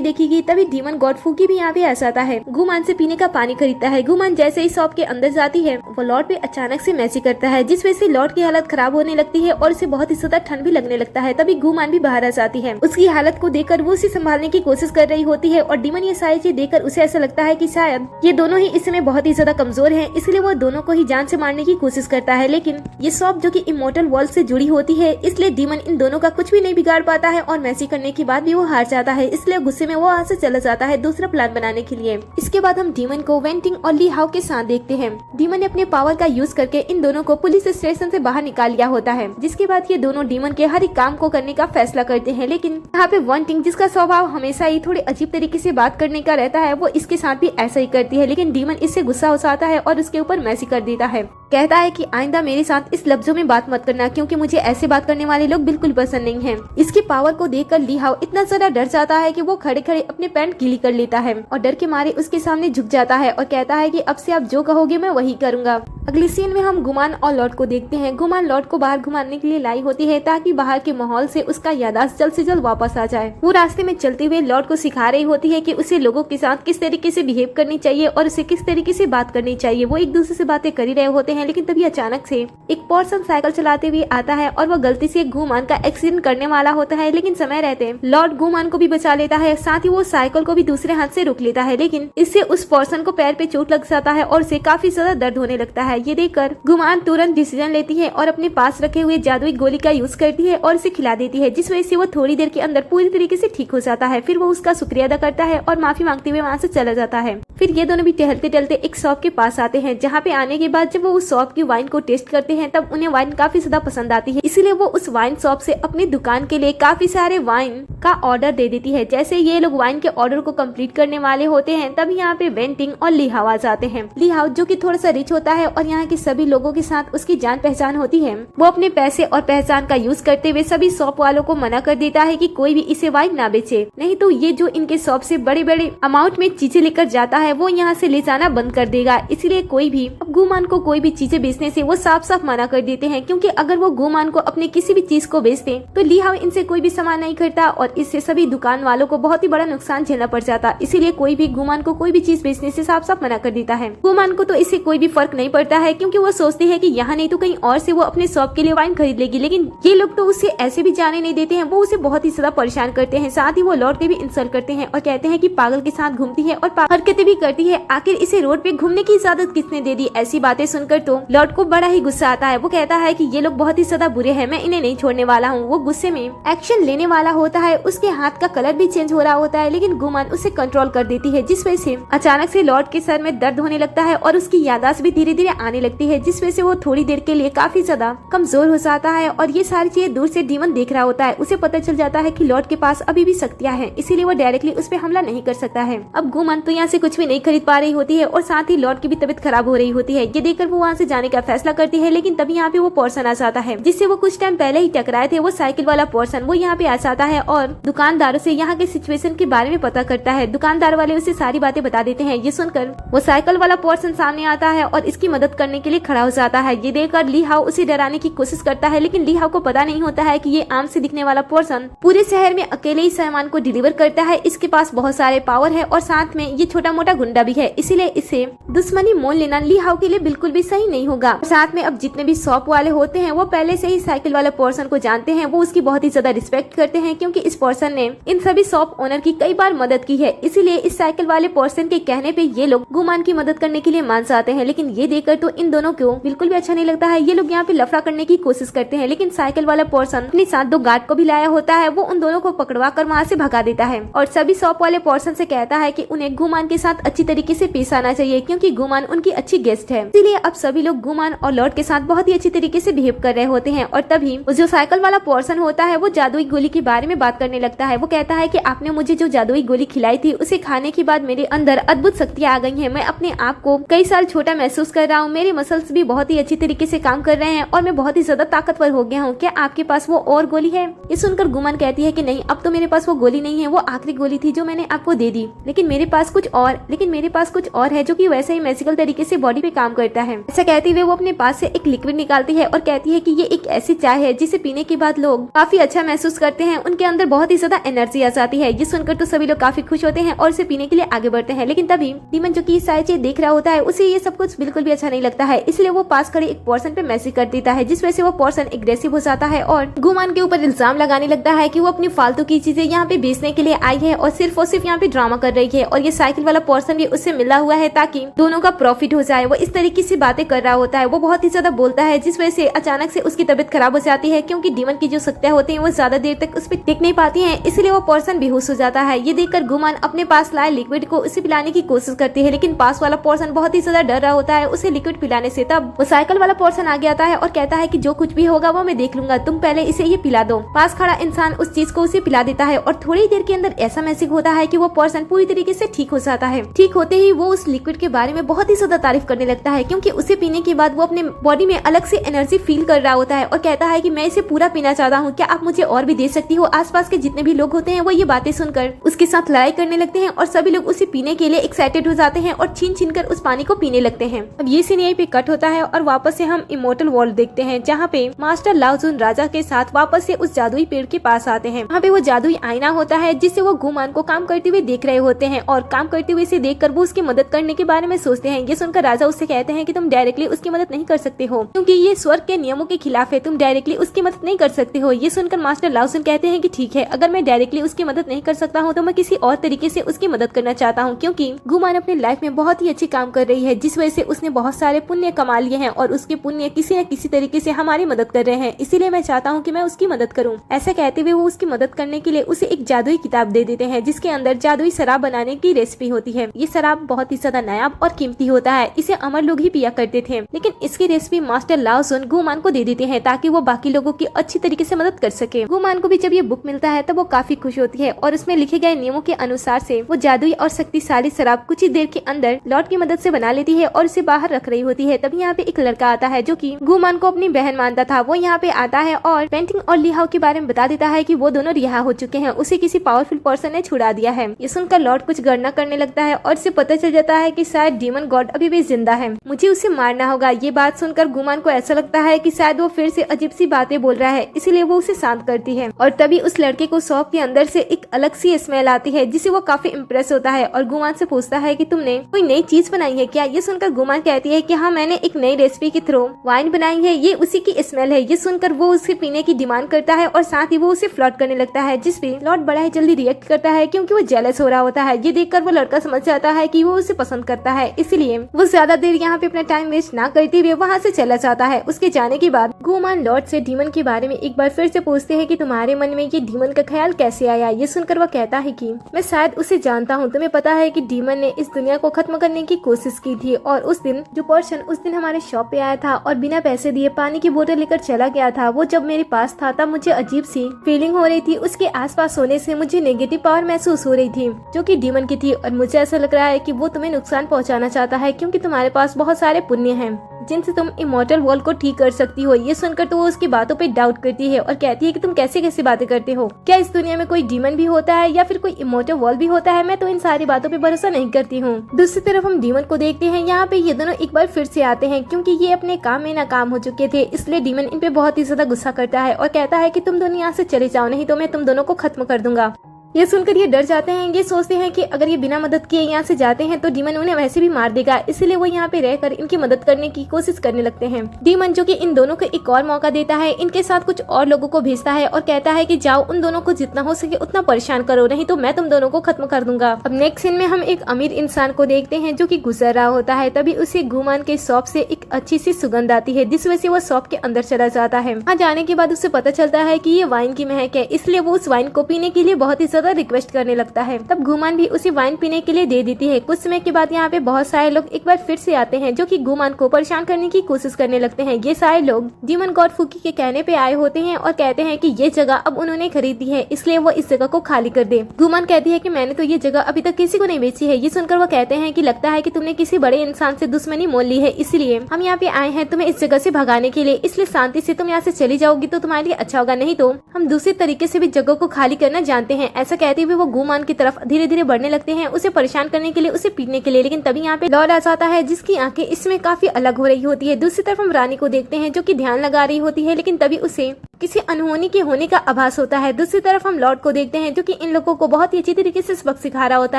देखेगी? तभी डीमन गॉड फूकी भी यहाँ पे आ जाता है। गुमान से पीने का पानी खरीदता है। गुमान जैसे ही शॉप के अंदर जाती है वो लॉर्ड पे अचानक से मैसेज करता है जिस वजह से लॉर्ड की हालत खराब होने लगती है और उसे बहुत ही ज्यादा ठंड भी लगने लगता है। तभी गुमान भी बाहर आ जाती है। उसकी हालत को देखकर वो उसे संभालने की कोशिश कर रही होती है और डीमन ये सारी चीज देखकर उसे ऐसा लगता है कि शायद ये दोनों ही इस समय बहुत ही ज्यादा कमजोर हैं, इसलिए वो दोनों को ही जान से मारने की कोशिश करता है। लेकिन ये शॉप जो कि इमोर्टल वर्ल्ड से जुड़ी होती है इसलिए डीमन इन दोनों का कुछ भी नहीं बिगाड़ पाता है और मैसेज करने के बाद भी वो हार जाता है। इसलिए गुस्से में वो वहाँ से चला जाता है दूसरा प्लान बनाने के लिए। इसके बाद हम डीमन को वेंटिंग और ली हाउ के साथ देखते हैं। डीमन ने अपने पावर का यूज करके इन दोनों को पुलिस स्टेशन से बाहर निकाल लिया होता है, जिसके बाद ये दोनों डीमन के हर एक काम को करने का फैसला करते हैं। लेकिन यहाँ पे वेंटिंग जिसका स्वभाव हमेशा ही थोड़ी अजीब तरीके से बात करने का रहता है वो इसके साथ भी ऐसा ही करती है। लेकिन डीमन इससे गुस्सा हो जाता है और उसके ऊपर मैसेज कर देता है। कहता है कि आइंदा मेरे साथ इस लफ्जों में बात मत करना क्योंकि मुझे ऐसे बात करने वाले लोग बिल्कुल पसंद नहीं हैं। इसकी पावर को देखकर ली हाउ इतना ज्यादा डर जाता है कि वो खड़े खड़े अपने पैंट गीली कर लेता है और डर के मारे उसके सामने झुक जाता है और कहता है कि अब से आप जो कहोगे मैं वही करूंगा। अगली सीन में हम गुमान और लॉर्ड को देखते हैं। गुमान लॉर्ड को बाहर घुमाने के लिए लाई होती है ताकि बाहर के माहौल से उसका याददाश्त जल्द से जल्द वापस आ जाए। वो रास्ते में चलते हुए लॉर्ड को सिखा रही होती है कि उसे लोगों के साथ किस तरीके से बिहेव करनी चाहिए और उसे किस तरीके से बात करनी चाहिए। वो एक दूसरे से बातें कर ही रहे होते हैं लेकिन तभी अचानक से एक पर्सन साइकिल चलाते हुए आता है और वो गलती से गुमान का एक्सीडेंट करने वाला होता है। लेकिन समय रहते लॉर्ड गुमान को भी बचा लेता है, साथ ही वो साइकिल को भी दूसरे हाथ से रोक लेता है। लेकिन इससे उस पर्सन को पैर पे चोट लग जाता है और उसे काफी ज्यादा दर्द होने लगता है। ये देखकर गुमान तुरंत डिसीजन लेती है और अपने पास रखे हुए जादुई गोली का यूज करती है और उसे खिला देती है, जिस वजह से वो थोड़ी देर के अंदर पूरी तरीके से ठीक हो जाता है। फिर वो उसका शुक्रिया अदा करता है और माफी मांगते हुए वहाँ से चला जाता है। फिर ये दोनों भी टहलते टहलते एक शॉप के पास आते हैं, जहाँ पे आने के बाद जब वो उस शॉप की वाइन को टेस्ट करते हैं तब उन्हें वाइन काफी ज्यादा पसंद आती है। इसीलिए वो उस वाइन शॉप से अपनी दुकान के लिए काफी सारे वाइन का ऑर्डर दे देती है। जैसे ये लोग वाइन के ऑर्डर को कंप्लीट करने वाले होते हैं तब यहाँ पे वेंटिंग और ली हाउ आ जाते हैं। ली हाउ जो कि थोड़ा सा रिच होता है और यहाँ के सभी लोगों के साथ उसकी जान पहचान होती है, वो अपने पैसे और पहचान का यूज करते हुए सभी शॉप वालों को मना कर देता है कि कोई भी इसे वाइन ना बेचे, नहीं तो ये जो इनके शॉप से बड़े बड़े अमाउंट में चीजें लेकर जाता है वो यहाँ से ले जाना बंद कर देगा। इसलिए कोई भी अब गुमान को कोई भी चीजें बेचने से वो साफ साफ मना कर देते हैं, क्योंकि अगर वो गुमान को अपने किसी भी चीज को बेचते तो ली हाउ इनसे कोई भी सामान नहीं खरीदता और इससे सभी दुकान वालों को बहुत ही बड़ा नुकसान झेलना पड़ जाता। इसीलिए कोई भी गुमान को कोई भी चीज बेचने से साफ साफ मना कर देता है। गुमान को तो इससे कोई भी फर्क नहीं पड़ता है, क्योंकि वो सोचते हैं कि यहाँ नहीं तो कहीं और से वो अपने शॉप के लिए वाइन खरीद लेगी। लेकिन ये लोग तो उसे ऐसे भी जाने नहीं देते हैं, वो उसे बहुत ही ज्यादा परेशान करते हैं। साथ ही वो लॉर्ड के भी इंसल्ट करते हैं और कहते हैं कि पागल के साथ घूमती है और हरकतें भी करती है, आखिर इसे रोड पे घूमने की इजाजत किसने दे दी। ऐसी बातें सुनकर तो लॉर्ड को बड़ा ही गुस्सा आता है। वो कहता है कि ये लोग बहुत ही ज्यादा बुरे हैं, मैं इन्हें नहीं छोड़ने वाला हूँ। वो गुस्से में एक्शन लेने वाला होता है, उसके हाथ का कलर भी चेंज हो रहा होता है, लेकिन गुमान उसे कंट्रोल कर देती है, जिस वजह से अचानक से लॉर्ड के सर में दर्द होने लगता है और उसकी याददाश्त भी धीरे धीरे आने लगती है, जिस वजह से वो थोड़ी देर के लिए काफी ज्यादा कमजोर हो जाता है। और ये सारी चीजें दूर से डीमन देख रहा होता है। उसे पता चल जाता है कि लॉर्ड के पास अभी भी शक्तियां हैं, इसीलिए वो डायरेक्टली उस पर हमला नहीं कर सकता है। अब गुमान तो यहाँ से कुछ भी नहीं खरीद पा रही होती है और साथ ही लॉर्ड की भी तबीयत खराब हो रही होती है। ये देखकर वो वहाँ से जाने का फैसला करती है, लेकिन तभी यहाँ पे वो पर्सन आ जाता है जिससे वो कुछ टाइम पहले ही टकराए थे। वो साइकिल वाला पर्सन वो यहाँ पे आ जाता है और दुकानदारों से यहाँ के सिचुएशन के बारे में पता करता है। दुकानदार वाले उसे सारी बातें बता देते हैं। ये सुनकर वो साइकिल वाला पर्सन सामने आता है और इसकी मदद करने के लिए खड़ा हो जाता है। ये देखकर ली हाउ उसे डराने की कोशिश करता है, लेकिन ली हाउ को पता नहीं होता है कि ये आम से दिखने वाला पर्सन पूरे शहर में अकेले ही सामान को डिलीवर करता है। इसके पास बहुत सारे पावर है और साथ में ये छोटा मोटा गुंडा भी है, इसीलिए इसे दुश्मनी मोल लेना ली हाउ के लिए बिल्कुल भी सही नहीं होगा। साथ में अब जितने भी शॉप वाले होते हैं वो पहले से ही साइकिल वाले पर्सन को जानते हैं। वो उसकी बहुत ही ज्यादा रिस्पेक्ट करते हैं, क्योंकि इस पर्सन ने इन सभी शॉप ओनर की कई बार मदद की है। इसीलिए इस साइकिल वाले पर्सन के कहने पे ये लोग गुमान की मदद करने के लिए मान जाते हैं। लेकिन ये देखकर तो इन दोनों को बिल्कुल भी अच्छा नहीं लगता है। ये लोग यहाँ पे लफड़ा करने की कोशिश करते हैं, लेकिन साइकिल वाला पर्सन अपने साथ 2 गार्ड को भी लाया होता है। वो उन दोनों को पकड़वा कर वहाँ से भगा देता है और सभी शॉप वाले पर्सन से कहता है कि उन्हें गुमान के साथ अच्छी तरीके से पेश आना चाहिए, क्योंकि गुमान उनकी अच्छी गेस्ट है। इसीलिए अब सभी लोग गुमान और लॉर्ड के साथ बहुत ही अच्छी तरीके से बिहेव कर रहे होते हैं। और तभी जो साइकिल वाला पर्सन होता है वो जादुई गोली के बारे में बात करने लगता है। वो कहता है कि आपने मुझे जो जादुई गोली खिलाई थी उसे खाने के बाद मेरे अंदर अद्भुत शक्तियां आ गई हैं। मैं अपने आप को कई साल छोटा महसूस कर रहा हूँ, मेरे मसल्स भी बहुत ही अच्छी तरीके से काम कर रहे हैं और मैं बहुत ही ज्यादा ताकतवर हो गया हूँ। क्या आपके पास वो और गोली है? ये सुनकर गुमान कहती है कि नहीं, अब तो मेरे पास वो गोली नहीं है, वो आखिरी गोली थी जो मैंने आपको दे दी। लेकिन मेरे पास कुछ और है जो कि वैसे ही मैजिकल तरीके से बॉडी पे काम करता है। ऐसा कहते हुए वो अपने पास से एक लिक्विड निकालती है और कहती है कि ये एक ऐसी चाय है जिसे पीने के बाद लोग काफी अच्छा महसूस करते हैं, उनके अंदर बहुत ही ज्यादा एनर्जी आ जाती है। ये सुनकर तो सभी लोग काफी खुश होते हैं और इसे पीने के लिए आगे बढ़ते हैं। लेकिन तभी डीमन जो कि सारी चीज देख रहा होता है उसे ये सब कुछ बिल्कुल भी अच्छा नहीं लगता है, इसलिए वो पास खड़े एक पर्सन पे मैसेज कर देता है, जिस वजह से वो पर्सन एग्रेसिव हो जाता है और गुमान के ऊपर इल्जाम लगाने लगता है कि वो अपनी फालतू की चीजें यहाँ पे बेचने के लिए आई है और सिर्फ यहाँ पे ड्रामा कर रही है और ये साइकिल वाला पर्सन भी उससे मिला हुआ है ताकि दोनों का प्रॉफिट हो जाए। वो इस तरीके से बातें कर रहा होता है, वो बहुत ही ज्यादा बोलता है, जिस वजह से अचानक से उसकी तबीयत खराब हो जाती है, क्योंकि डीमन की जो शक्तियां होती हैं वो ज्यादा देर तक उस पर टिक नहीं पाती हैं, इसलिए वो पर्सन बेहोश हो जाता है। ये देखकर गुमान अपने पास लाए लिक्विड को उसे पिलाने की कोशिश करती है, लेकिन पास वाला पर्सन बहुत ही ज्यादा डर रहा होता है उसे लिक्विड पिलाने से। तब वो साइकिल वाला पर्सन आगे आता है और कहता है कि जो कुछ भी होगा वो मैं देख लूंगा, तुम पहले इसे ये पिला दो। पास खड़ा इंसान उस चीज को उसे पिला देता है और थोड़ी देर के अंदर ऐसा महसूस होता है कि वो पर्सन पूरी तरीके से ठीक हो जाता है। ठीक होते ही वो उस लिक्विड के बारे में बहुत ही ज्यादा तारीफ करने लगता है, क्योंकि उसे पीने के बाद वो अपने बॉडी में अलग से एनर्जी फील कर रहा होता है और कहता है कि मैं इसे पूरा पीना चाहता हूँ, क्या आप मुझे और भी दे सकती हो? आसपास के जितने भी लोग होते हैं वो ये बातें सुनकर उसके साथ लड़ाई करने लगते हैं और सभी लोग उसे पीने के लिए एक्साइटेड हो जाते हैं और छीन कर उस पानी को पीने लगते हैं। अब ये सीन यहीं पे कट होता है और वापस से हम इमोर्टल वर्ल्ड देखते हैं, जहाँ पे मास्टर लाओजुन राजा के साथ वापस से उस जादुई पेड़ के पास आते हैं। वहाँ पे वो जादुई आईना होता है जिससे वो गुमान को काम करते हुए देख रहे होते हैं और काम करते हुए से देखकर वो उसकी मदद करने के बारे में सोचते हैं। ये सुनकर राजा उससे कहते हैं कि तुम डायरेक्टली उसकी मदद नहीं कर सकते हो, क्योंकि ये स्वर्ग के नियमों के खिलाफ है, तुम डायरेक्टली उसकी मदद नहीं कर सकते हो। ये सुनकर मास्टर लाओजुन कहते हैं कि ठीक है, अगर मैं डायरेक्टली उसकी मदद नहीं कर सकता हूँ तो मैं किसी और तरीके से उसकी मदद करना चाहता हूँ, क्योंकि गुमान अपनी लाइफ में बहुत ही अच्छी काम कर रही है, जिस वजह से उसने बहुत सारे पुण्य कमा लिए हैं और उसके पुण्य किसी न किसी तरीके से हमारी मदद कर रहे हैं, इसीलिए मैं चाहता हूँ कि मैं उसकी मदद करूँ। ऐसा कहते हुए वो उसकी मदद करने के लिए उसे एक जादुई किताब दे देते हैं, जिसके अंदर जादुई शराब बनाने की रेसिपी होती है। ये शराब बहुत ही ज्यादा नायाब और कीमती होता है, इसे अमर लोग ही पिया करते थे, लेकिन इसकी रेसिपी मास्टर लाओजुन गुमान को दे देते हैं ताकि वो बाकी लोगों की अच्छी तरीके से मदद कर सके। गुमान को भी जब ये बुक मिलता है तब वो काफी खुश होती है और उसमें लिखे गए नियमों के अनुसार से वो जादुई और शक्तिशाली शराब कुछ ही देर के अंदर लॉर्ड की मदद से बना लेती है और उसे बाहर रख रही होती है। तभी यहाँ पे एक लड़का आता है जो कि गुमान को अपनी बहन मानता था। वो यहाँ पे आता है और पेंटिंग और लिहाओ के बारे में बता देता है कि वो दोनों रिहा हो चुके हैं, उसे किसी पावरफुल पर्सन ने छुड़ा दिया है। ये सुनकर लॉर्ड कुछ गणना करने लगता है और इसे पता चल जाता है कि शायद डीमन गॉड अभी भी जिंदा है, मुझे उसे मारना होगा। ये बात सुनकर गुमान को ऐसा लगता है कि शायद वो फिर से अजीब सी बातें बोल रहा है, इसीलिए वो उसे शांत करती है। और तभी उस लड़के को शॉप के अंदर से एक अलग सी स्मेल आती है, जिससे वो काफी इम्प्रेस होता है और गुमान से पूछता है कि तुमने कोई नई चीज बनाई है क्या? ये सुनकर गुमान कहती है कि हाँ, मैंने एक नई रेसिपी के थ्रू वाइन बनाई है, ये उसी की स्मेल है। ये सुनकर वो उसे पीने की डिमांड करता है और साथ ही वो उसे फ्लर्ट करने लगता है, जिस पे लॉर्ड बड़ा ही जल्दी रिएक्ट करता है क्योंकि वो जेलस हो रहा होता है। ये देखकर वो लड़का समझ जाता है कि वो उसे पसंद करता है, इसलिए वो ज्यादा देर यहाँ पे अपना टाइम वेस्ट ना करते हुए वहाँ से चला जाता है। उसके जाने के बाद गुमान लॉर्ड से डीमन के बारे में एक बार फिर से पूछते हैं कि तुम्हारे मन में ये डीमन का ख्याल कैसे आया। ये सुनकर वह कहता है कि मैं शायद उसे जानता हूँ। तुम्हें पता है कि डीमन ने इस दुनिया को खत्म करने की कोशिश की थी और उस दिन जो पर्सन उस दिन हमारे शॉप पे आया था और बिना पैसे दिए पानी की बोतल लेकर चला गया था, वो जब मेरे पास था तब मुझे अजीब सी फीलिंग हो रही थी। उसके आसपास होने से मुझे नेगेटिव पावर महसूस हो रही थी जो कि डीमन की थी और मुझे ऐसा लग रहा है कि वो तुम्हें नुकसान पहुंचाना चाहता है क्योंकि तुम्हारे पास बहुत सारे पुण्य हैं जिनसे तुम इमॉर्टल वर्ल्ड को ठीक कर सकती हो। ये सुनकर तो वो उसकी बातों पे डाउट करती है और कहती है कि तुम कैसे कैसे बातें करते हो, क्या इस दुनिया में कोई डीमन भी होता है या फिर कोई इमॉर्टल वर्ल्ड भी होता है? मैं तो इन सारी बातों पे भरोसा नहीं करती हूँ। दूसरी तरफ हम डीमन को देखते हैं। यहाँ पे ये दोनों एक बार फिर से आते हैं क्योंकि ये अपने काम में नाकाम हो चुके थे, इसलिए डीमन इन पे बहुत ही ज्यादा गुस्सा करता है और कहता है कि तुम दोनों यहाँ से चले जाओ, नहीं तो मैं तुम दोनों को खत्म कर दूंगा। ये सुनकर ये डर जाते हैं। ये सोचते हैं कि अगर ये बिना मदद किए यहाँ से जाते हैं तो डीमन उन्हें वैसे भी मार देगा, इसलिए वो यहाँ पे रहकर इनकी मदद करने की कोशिश करने लगते हैं। डीमन जो कि इन दोनों को एक और मौका देता है, इनके साथ कुछ और लोगों को भेजता है और कहता है कि जाओ उन दोनों को जितना हो सके उतना परेशान करो, नहीं तो मैं तुम दोनों को खत्म कर दूंगा। अब नेक्स्ट सीन में हम एक अमीर इंसान को देखते हैं जो कि गुजर रहा होता है। तभी उसे गुमान के शॉप से एक अच्छी सी सुगंध आती है जिस वजह से वो शॉप के अंदर चला जाता है। वहाँ जाने के बाद उसे पता चलता है कि ये वाइन की महक है, इसलिए वो उस वाइन को पीने के लिए बहुत ही ज्यादा रिक्वेस्ट करने लगता है। तब गुमान भी उसे वाइन पीने के लिए दे देती है। कुछ समय के बाद यहाँ पे बहुत सारे लोग एक बार फिर से आते हैं जो कि गुमान को परेशान करने की कोशिश करने लगते हैं। ये सारे लोग डीमन गॉड फूकी के कहने पे आए होते हैं और कहते हैं कि ये जगह अब उन्होंने खरीदी है, इसलिए वो इस जगह को खाली कर दे। गुमान कहती है कि मैंने तो ये जगह अभी तक किसी को नहीं बेची है। ये सुनकर वो कहते हैं कि लगता है कि तुमने किसी बड़े इंसान से दुश्मनी मोल ली है, इसलिए हम यहाँ पे आए हैं तुम्हें इस जगह से भगाने के लिए, इसलिए शांति से तुम यहाँ से चली जाओगी तो तुम्हारे लिए अच्छा होगा, नहीं तो हम दूसरे तरीके से भी जगह को खाली करना जानते हैं। ऐसा कहते हुए वो गुमान की तरफ धीरे धीरे बढ़ने लगते हैं, उसे परेशान करने के लिए, उसे पीटने के लिए। लेकिन तभी यहाँ पे लॉर्ड आ जाता है जिसकी आंखें इसमें काफी अलग हो रही होती है। दूसरी तरफ हम रानी को देखते हैं जो कि ध्यान लगा रही होती है, लेकिन तभी उसे किसी अनहोनी के होने का आभास होता है। दूसरी तरफ हम लॉर्ड को देखते हैं जो कि इन लोगों को बहुत ही अच्छी तरीके से सबक सिखा रहा होता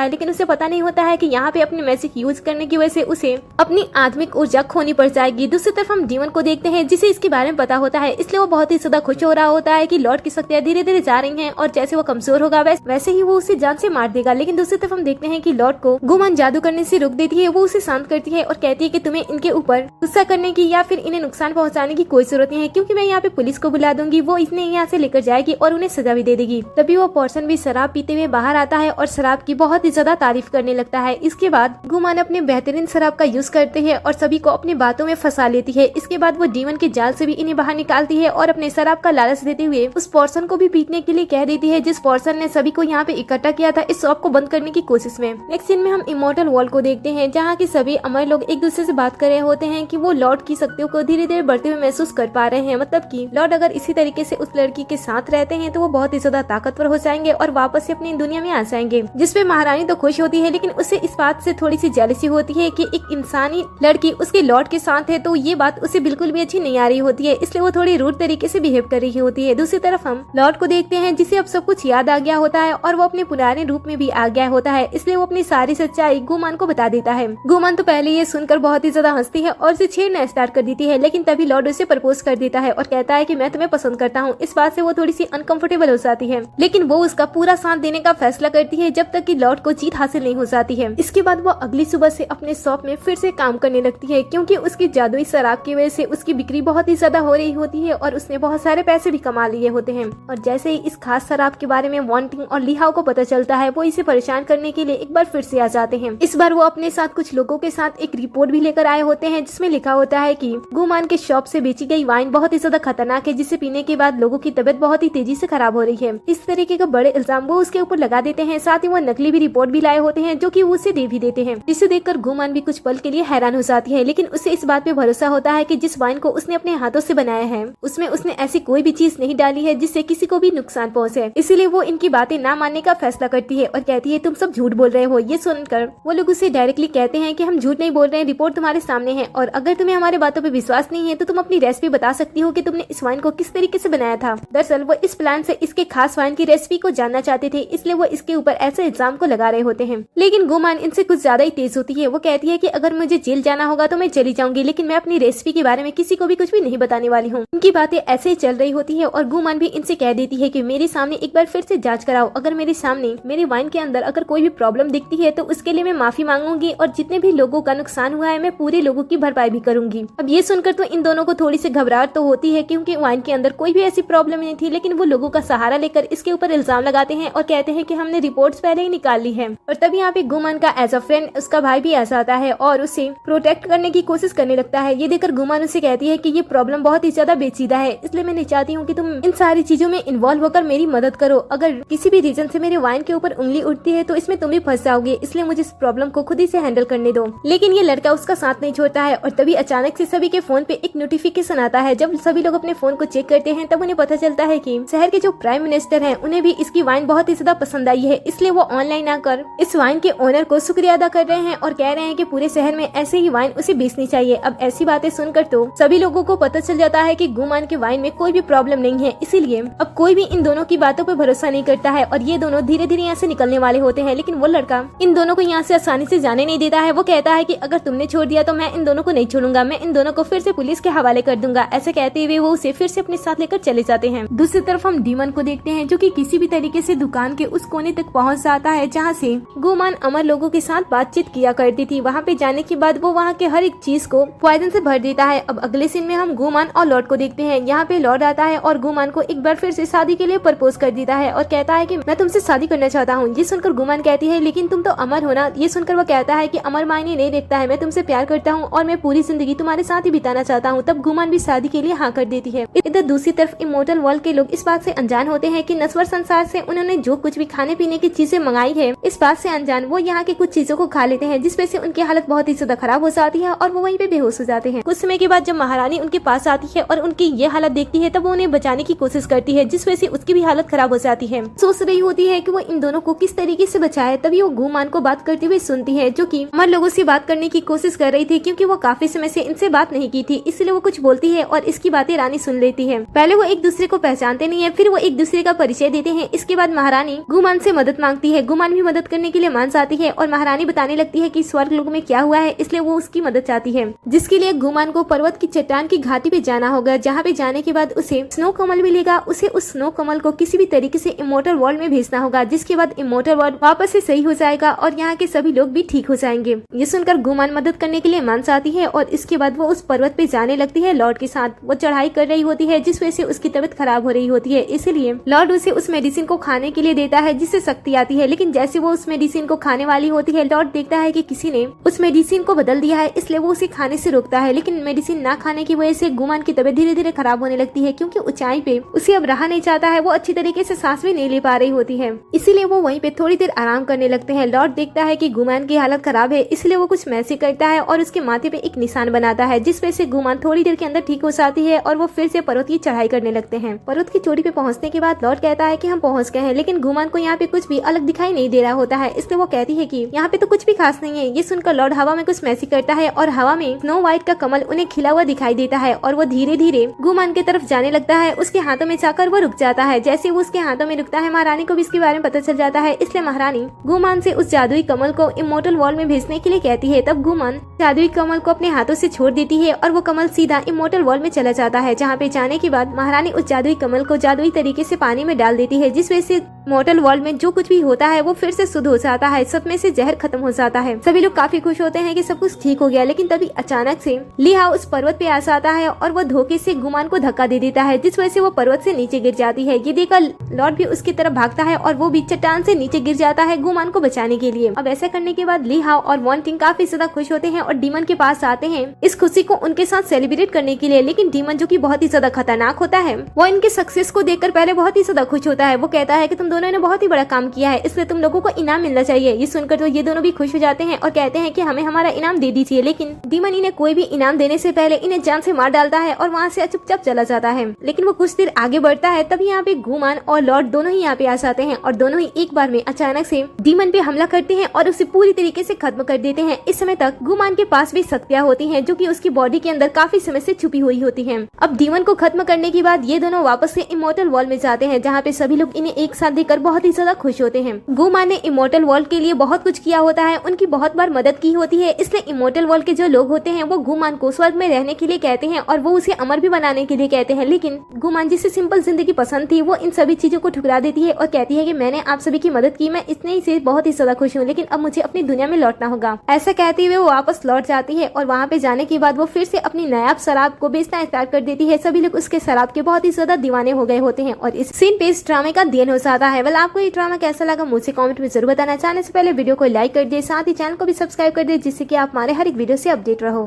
है, लेकिन उसे पता नहीं होता है कि यहाँ पे अपने मैजिक यूज करने की वजह से उसे अपनी आत्मिक ऊर्जा खोनी पड़ जाएगी। दूसरी तरफ हम डीमन को देखते हैं जिसे इसके बारे में पता होता है, इसलिए वो बहुत ही ज्यादा खुश हो रहा होता है कि लॉर्ड की शक्तियां धीरे धीरे जा रही हैं और जैसे वो कमजोर होगा वैसे ही वो उसे जान से मार देगा। लेकिन दूसरी तरफ हम देखते हैं कि लॉर्ड को गुमान जादू करने से रोक देती है। वो उसे शांत करती है और कहती है कि तुम्हें इनके ऊपर गुस्सा करने की या फिर इन्हें नुकसान पहुंचाने की कोई जरूरत नहीं है, क्योंकि मैं यहाँ पे पुलिस को बुला दूंगी, वो इन्हें यहाँ से लेकर जाएगी और उन्हें सजा भी दे देगी। तभी वो पर्सन भी शराब पीते हुए बाहर आता है और शराब की बहुत ही ज्यादा तारीफ करने लगता है। इसके बाद गुमान अपने बेहतरीन शराब का यूज करते हैं और सभी को अपनी बातों में फंसा लेती है। इसके बाद वो डीमन के जाल से भी इन्हें बाहर निकालती है और अपने शराब का लालच देते हुए उस पर्सन को भी पीटने के लिए कह देती है जिस पर्सन ने सभी को यहाँ पे इकट्ठा किया था इस शॉप को बंद करने की कोशिश में। नेक्स्ट सीन में हम इमॉर्टल वर्ल्ड को देखते हैं जहाँ की सभी अमर लोग एक दूसरे से बात कर रहे होते हैं कि वो लॉर्ड की शक्तियों को धीरे धीरे बढ़ते हुए महसूस कर पा रहे हैं। मतलब कि लॉर्ड अगर इसी तरीके से उस लड़की के साथ रहते हैं तो वो बहुत ही ज्यादा ताकतवर हो जाएंगे और वापस से अपनी दुनिया में आ जाएंगे। जिसपे महारानी तो खुश होती है, लेकिन उसे इस बात से थोड़ी सी जेलसी होती है कि एक इंसानी लड़की उसके लॉर्ड के साथ है, तो ये बात उसे बिल्कुल भी अच्छी नहीं आ रही होती है, इसलिए वो थोड़ी रूड तरीके से बिहेव कर रही होती है। दूसरी तरफ हम लॉर्ड को देखते हैं जिसे अब सब कुछ याद आ गया होता है और वो अपने पुराने रूप में भी आ गया होता है, इसलिए वो अपनी सारी सच्चाई गुमान को बता देता है। गुमान तो पहले ये सुनकर बहुत ही ज्यादा हंसती है और उसे छेड़ना स्टार्ट कर देती है, लेकिन तभी लॉर्ड उसे प्रपोज कर देता है और कहता है कि मैं तुम्हें पसंद करता हूँ। इस बात से वो थोड़ी सी अनकंफर्टेबल हो जाती है, लेकिन वो उसका पूरा साथ देने का फैसला करती है जब तक कि लॉर्ड को जीत हासिल नहीं हो जाती है। इसके बाद वो अगली सुबह से अपने शॉप में फिर से काम करने लगती है, क्योंकि उसकी जादुई शराब की वजह से उसकी बिक्री बहुत ही ज्यादा हो रही होती है और उसने बहुत सारे पैसे भी कमा लिए होते हैं। और जैसे ही इस खास शराब के बारे में वांटिंग और लिहाओ को पता चलता है, वो इसे परेशान करने के लिए एक बार फिर से आ जाते हैं। इस बार वो अपने साथ कुछ लोगों के साथ एक रिपोर्ट भी लेकर आए होते हैं जिसमें लिखा होता है कि गुमान के शॉप से बेची गई वाइन बहुत ही ज्यादा खतरनाक है, जिसे पीने के बाद लोगों की तबीयत बहुत ही तेजी से खराब हो रही है। इस तरीके का बड़े इल्जाम वो उसके ऊपर लगा देते हैं। साथ ही वो नकली भी रिपोर्ट भी लाए होते हैं जो कि वो उसे दे भी देते हैं, जिसे देखकर गुमान भी कुछ पल के लिए हैरान हो जाती है, लेकिन उसे इस बात पे भरोसा होता है कि जिस वाइन को उसने अपने हाथों से बनाया है उसमें उसने ऐसी कोई भी चीज नहीं डाली है जिससे किसी को भी नुकसान पहुंचे। इसीलिए वो इनकी बातें ना मानने का फैसला करती है और कहती है तुम सब झूठ बोल रहे हो। ये सुनकर वो लोग उसे डायरेक्टली कहते हैं कि हम झूठ नहीं बोल रहे हैं, रिपोर्ट तुम्हारे सामने है और अगर तुम्हें हमारे बातों पे विश्वास नहीं है तो तुम अपनी रेसिपी बता सकती हो कि तुमने इस वाइन को किस तरीके तरीके से बनाया था। दरअसल वो इस प्लान से इसके खास वाइन की रेसिपी को जानना चाहते थे, इसलिए वो इसके ऊपर ऐसे इल्जाम को लगा रहे होते हैं। लेकिन गुमान इनसे कुछ ज्यादा ही तेज होती है। वो कहती है कि अगर मुझे जेल जाना होगा तो मैं चली जाऊंगी, लेकिन मैं अपनी रेसिपी के बारे में किसी को भी कुछ भी नहीं बताने वाली हूँ। उनकी बातें ऐसे ही चल रही होती है और गुमान भी इनसे कह देती है कि मेरे सामने एक बार फिर से जांच कराओ। अगर मेरे सामने मेरे वाइन के अंदर अगर कोई भी प्रॉब्लम दिखती है तो उसके लिए मैं माफी मांगूंगी और जितने भी लोगों का नुकसान हुआ है मैं पूरे लोगों की भरपाई भी करूंगी। अब ये सुनकर तो इन दोनों को थोड़ी सी घबराहट तो होती है, क्योंकि वाइन के अंदर कोई भी ऐसी प्रॉब्लम नहीं थी, लेकिन वो लोगों का सहारा लेकर इसके ऊपर इल्जाम लगाते हैं और कहते हैं कि हमने रिपोर्ट्स पहले ही निकाल ली है। और तभी यहाँ पे गुमान का एज अ फ्रेंड उसका भाई भी ऐसा आता है और उसे प्रोटेक्ट करने की कोशिश करने लगता है। ये देखकर गुमान उसे कहती है कि ये प्रॉब्लम बहुत ही ज्यादा पेचीदा है, इसलिए मैं नहीं चाहती हूँ कि तुम इन सारी चीजों में इन्वॉल्व होकर मेरी मदद करो। अगर किसी भी रीजन से मेरे वाइन के ऊपर उंगली उठती है तो इसमें तुम भी फंस जाओगे, इसलिए मुझे इस प्रॉब्लम को खुद ही से हैंडल करने दो। लेकिन ये लड़का उसका साथ नहीं छोड़ता है और तभी अचानक से सभी के फोन पे एक नोटिफिकेशन आता है। जब सभी लोग अपने फोन को चेक करते हैं तब उन्हें पता चलता है कि शहर के जो प्राइम मिनिस्टर हैं उन्हें भी इसकी वाइन बहुत ही ज्यादा पसंद आई है, इसलिए वो ऑनलाइन आकर इस वाइन के ओनर को शुक्रिया अदा कर रहे हैं और कह रहे हैं कि पूरे शहर में ऐसे ही वाइन उसे बेचनी चाहिए। अब ऐसी बातें सुनकर तो सभी लोगों को पता चल जाता है कि गुमान के वाइन में कोई भी प्रॉब्लम नहीं है, इसीलिए अब कोई भी इन दोनों की बातों पर भरोसा नहीं करता है और ये दोनों धीरे धीरे यहाँ से निकलने वाले होते हैं। लेकिन वो लड़का इन दोनों को यहाँ से आसानी से जाने नहीं देता है। वो कहता है कि अगर तुमने छोड़ दिया तो मैं इन दोनों को नहीं छोड़ूंगा, मैं इन दोनों को फिर से पुलिस के हवाले कर दूंगा। ऐसे कहते हुए वो उसे फिर से अपने साथ लेकर चले जाते हैं। दूसरी तरफ हम डीमन को देखते हैं जो कि किसी भी तरीके से दुकान के उस कोने तक पहुंच जाता है जहां से गुमान अमर लोगों के साथ बातचीत किया करती थी। वहां पे जाने के बाद वो वहां के हर एक चीज को पॉइजन से भर देता है। अब अगले सीन में हम गुमान और लॉर्ड को देखते हैं। यहाँ पे लॉर्ड आता है और गुमान को एक बार फिर से शादी के लिए प्रपोज कर देता है और कहता है कि मैं तुमसे शादी करना चाहता हूँ। ये सुनकर गुमान कहती है लेकिन तुम तो अमर हो ना। ये सुनकर वो कहता है कि अमर मायने नहीं देखता है, मैं तुमसे प्यार करता हूँ और मैं पूरी जिंदगी तुम्हारे साथ ही बिताना चाहता हूँ। तब गुमान भी शादी के लिए हाँ कर देती है। इधर दूसरी तरफ इमोर्टल वर्ल्ड के लोग इस बात से अनजान होते हैं कि नश्वर संसार से उन्होंने जो कुछ भी खाने पीने की चीजें मंगाई है, इस बात से अनजान वो यहाँ की कुछ चीजों को खा लेते हैं, जिस वजह से उनकी हालत बहुत ही ज्यादा खराब हो जाती है और वो वहीं पे बेहोश हो जाते हैं। कुछ समय के बाद जब महारानी उनके पास आती है और उनकी ये हालत देखती है तब वो उन्हें बचाने की कोशिश करती है, जिस वजह से उसकी भी हालत खराब हो जाती है। सोच रही होती है कि वो इन दोनों को किस तरीके से बचाए। तभी वो गुमान को बात करते हुए सुनती है जो कि अमर लोगों से बात करने की कोशिश कर रही थी, क्योंकि वो काफी समय से इनसे बात नहीं की थी, इसलिए वो कुछ बोलती है और इसकी बातें रानी सुन लेती है। पहले वो एक दूसरे को पहचानते नहीं है, फिर वो एक दूसरे का परिचय देते हैं। इसके बाद महारानी गुमान से मदद मांगती है। गुमान भी मदद करने के लिए मान जाती है और महारानी बताने लगती है कि स्वर्ग लोक में क्या हुआ है, इसलिए वो उसकी मदद चाहती है, जिसके लिए गुमान को पर्वत की चट्टान की घाटी पे जाना होगा, जहाँ पे जाने के बाद उसे स्नो कमल मिलेगा। उसे उस स्नो कमल को किसी भी तरीके से इमोर्टल वर्ल्ड में भेजना होगा, जिसके बाद इमोर्टल वर्ल्ड वापस से सही हो जाएगा और यहाँ के सभी लोग भी ठीक हो जाएंगे। ये सुनकर गुमान मदद करने के लिए मान जाती है और इसके बाद वो उस पर्वत पे जाने लगती है लॉर्ड के साथ। वो चढ़ाई कर रही होती है, जिस वजह से उसकी तबीयत खराब हो रही होती है, इसीलिए लॉर्ड उसे उस मेडिसिन को खाने के लिए देता है जिससे शक्ति आती है। लेकिन जैसे वो उस मेडिसिन को खाने वाली होती है, लॉर्ड देखता है कि किसी ने उस मेडिसिन को बदल दिया है, इसलिए वो उसे खाने से रोकता है। लेकिन मेडिसिन ना खाने की वजह से गुमान की तबीयत धीरे धीरे खराब होने लगती है, क्योंकि ऊंचाई पे उसे अब रहा नहीं चाहता है। वो अच्छी तरीके से सांस भी नहीं ले पा रही होती है, इसीलिए वो वहीं पे थोड़ी देर आराम करने लगते हैं। लॉर्ड देखता है कि गुमान की हालत खराब है, इसलिए वो कुछ मैसी करता है और उसके माथे पे एक निशान बनाता है, जिस वजह से गुमान थोड़ी देर के अंदर ठीक हो जाती है और वो फिर से पर्वत की चढ़ाई करने लगते हैं। पर्वत की चोटी पे पहुंचने के बाद लॉर्ड कहता है कि हम पहुंच गए हैं, लेकिन गुमान को यहाँ पे कुछ भी अलग दिखाई नहीं दे रहा होता है, इसलिए वो कहती है कि यहाँ पे तो कुछ भी खास नहीं है। ये सुनकर लॉर्ड हवा में कुछ मैसी करता है और हवा में स्नो व्हाइट का कमल उन्हें खिला हुआ दिखाई देता है और वो धीरे धीरे गुमान की तरफ जाने लगता है। उसके हाथों में जाकर वो रुक जाता है। जैसे वो उसके हाथों में रुकता है, महारानी को भी इसके बारे में पता चल जाता है, इसलिए महारानी गुमान से उस जादुई कमल को इमोर्टल वर्ल्ड में भेजने के लिए कहती है। तब गुमान जादुई कमल को अपने हाथों से छोड़ देती है और वो कमल सीधा इमोर्टल वर्ल्ड में चला जाता है, जहाँ पे जाने के बाद महारानी उस जादुई कमल को जादुई तरीके से पानी में डाल देती है, जिस वजह से इमोर्टल वर्ल्ड में जो कुछ भी होता है वो फिर से शुद्ध हो जाता है। सब में से जहर खत्म हो जाता है। सभी लोग काफी खुश होते हैं कि सब कुछ ठीक हो गया। लेकिन तभी अचानक से लीहा उस पर्वत पे आ जाता है और वो धोखे से गुमान को धक्का दे देता है, जिस वजह से वो पर्वत से नीचे गिर जाती है। ये देखकर लॉर्ड भी उसकी तरफ भागता है और वो भी चट्टान से नीचे गिर जाता है गुमान को बचाने के लिए। अब ऐसा करने के बाद लीहा और वॉन्टिंग काफी ज्यादा खुश होते हैं और डीमन के पास आते हैं इस खुशी को उनके साथ सेलिब्रेट करने के लिए। लेकिन डीमन जो कि बहुत ही ज्यादा खतरनाक होता है, वो इनके सक्सेस को देखकर पहले बहुत ही ज्यादा खुश होता है। वो कहता है कि तुम दोनों ने बहुत ही बड़ा काम किया है, इसलिए तुम लोगों को इनाम मिलना चाहिए। ये सुनकर तो ये दोनों भी खुश हो जाते हैं और कहते हैं कि हमें हमारा इनाम दे दीजिए, लेकिन डीमन इन्हें कोई भी इनाम देने से पहले इन्हें जान से मार डालता है और वहाँ से चुपचाप चला जाता है। लेकिन वो कुछ देर आगे बढ़ता है, तभी यहाँ पे गुमान और लॉर्ड दोनों ही यहाँ पे आ जाते हैं और दोनों ही एक बार में अचानक से डीमन पे हमला करते हैं और उसे पूरी तरीके से खत्म कर देते हैं। इस समय तक गुमान के पास भी शक्तियाँ होती हैं जो कि उसकी बॉडी के अंदर काफी समय से छुपी हुई होती हैं। अब डीमन को खत्म करने के बाद ये दोनों वापस से इमोर्टल वर्ल्ड में जाते हैं, जहाँ पे सभी लोग इन्हें एक साथ देखकर बहुत ही ज्यादा खुश होते हैं। गुमान ने इमोर्टल वर्ल्ड के लिए बहुत कुछ किया होता है, उनकी बहुत बार मदद की होती है, इसलिए इमोर्टल वर्ल्ड के जो लोग होते हैं वो गुमान को स्वर्ग में रहने के लिए कहते हैं और वो उसे अमर भी बनाने के लिए कहते हैं। लेकिन गुमान जिसे सिंपल जिंदगी पसंद थी, वो इन सभी चीजों को ठुकरा देती है और कहती है कि मैंने आप सभी की मदद की, मैं इतने ही से बहुत ही ज्यादा खुश हूँ, लेकिन अब मुझे अपनी दुनिया में लौटना होगा। ऐसा कहते हुए वो वापस लौट जाती है और वहाँ पे जाने के बाद वो फिर से अपनी नायाब शराब को बेचना स्टार्ट कर देती है। सभी लोग उसके शराब के बहुत ही ज्यादा दीवाने हो गए होते हैं और इस सीन पे इस ड्रामे का देन हो जाता है। आपको ये ड्रामा कैसा लगा मुझे कमेंट में जरूर बताना। चाहने से पहले वीडियो को लाइक कर दिए, साथ ही चैनल को भी सब्सक्राइब कर दिए, जिससे कि आप हमारे हर एक वीडियो से अपडेट रहो।